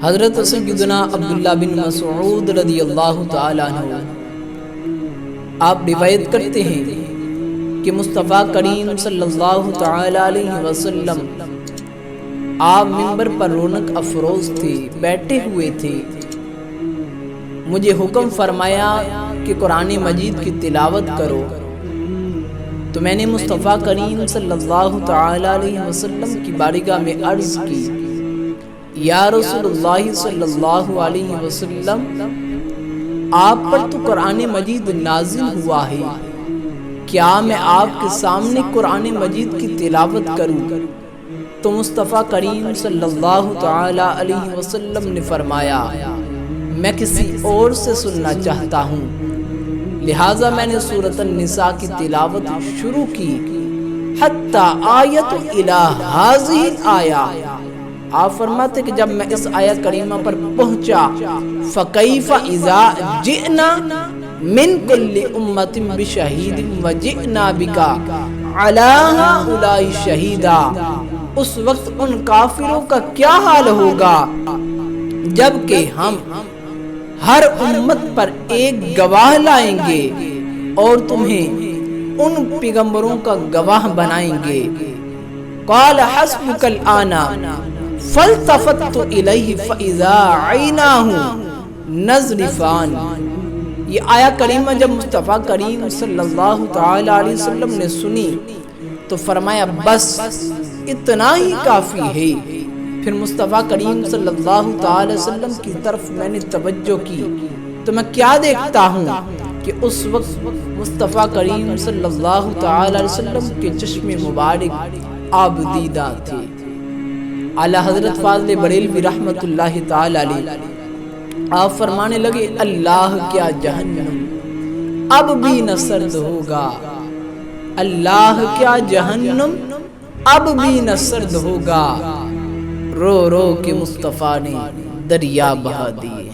حضرت سیدنا عبداللہ بن مسعود رضی اللہ تعالیٰ عنہ آپ روایت کرتے ہیں کہ مصطفیٰ کریم صلی اللہ تعالیٰ علیہ وسلم آپ منبر پر رونق افروز تھے، بیٹھے ہوئے تھے۔ مجھے حکم فرمایا کہ قرآن مجید کی تلاوت کرو، تو میں نے مصطفیٰ کریم صلی اللہ تعالیٰ علیہ وسلم کی بارگاہ میں عرض کی، یا رسول اللہ صلی اللہ علیہ وسلم، آپ پر تو قرآن مجید نازل ہوا ہے، کیا میں آپ کے سامنے قرآن مجید کی تلاوت کروں؟ تو مصطفیٰ کریم صلی اللہ تعالیٰ علیہ وسلم نے فرمایا، میں کسی اور سے سننا چاہتا ہوں۔ لہٰذا میں نے سورۃ النساء کی تلاوت شروع کی، حتی آیت الی ہذہ الآیہ۔ آپ فرماتے کہ جب میں اس آیت کریمہ پر پہنچا، فَكَيْفَ إِذَا جِئْنَا مِن كُلِّ أُمَّةٍ بِشَهِيدٍ وَجِئْنَا بِكَ عَلَىٰ هَٰؤُلَاءِ شَهِيدًا۔ اس وقت ان کافروں کا کیا حال ہوگا جبکہ ہم ہر امت پر ایک گواہ لائیں گے اور تمہیں ان پیغمبروں کا گواہ بنائیں گے۔ قَالَ حَسْبُكَ الْآنَ فَالْتَفَتْتُ إِلَيْهِ فَإِذَا عَيْنَاهُ نَذْرِفَانِ۔ یہ آیہ کریمہ جب مصطفیٰ کریم صلی اللہ تعالیٰ علیہ وسلم نے سنی تو فرمایا، بس اتنا ہی کافی ہے۔ پھر مصطفیٰ کریم صلی اللہ تعالیٰ علیہ وسلم کی طرف میں نے توجہ کی تو میں کیا دیکھتا ہوں کہ اس وقت مصطفیٰ کریم صلی اللہ تعالیٰ علیہ وسلم کے چشم مبارک آبدیدہ تھے۔ اعلیٰ حضرت فاضل بریلوی رحمت اللہ تعالیٰ علیہ آپ فرمانے لگے، اللہ کیا جہنم اب بھی نہ سرد ہوگا، اللہ کیا جہنم اب بھی نہ سرد ہوگا، رو رو کے مصطفیٰ نے دریا بہا دیے۔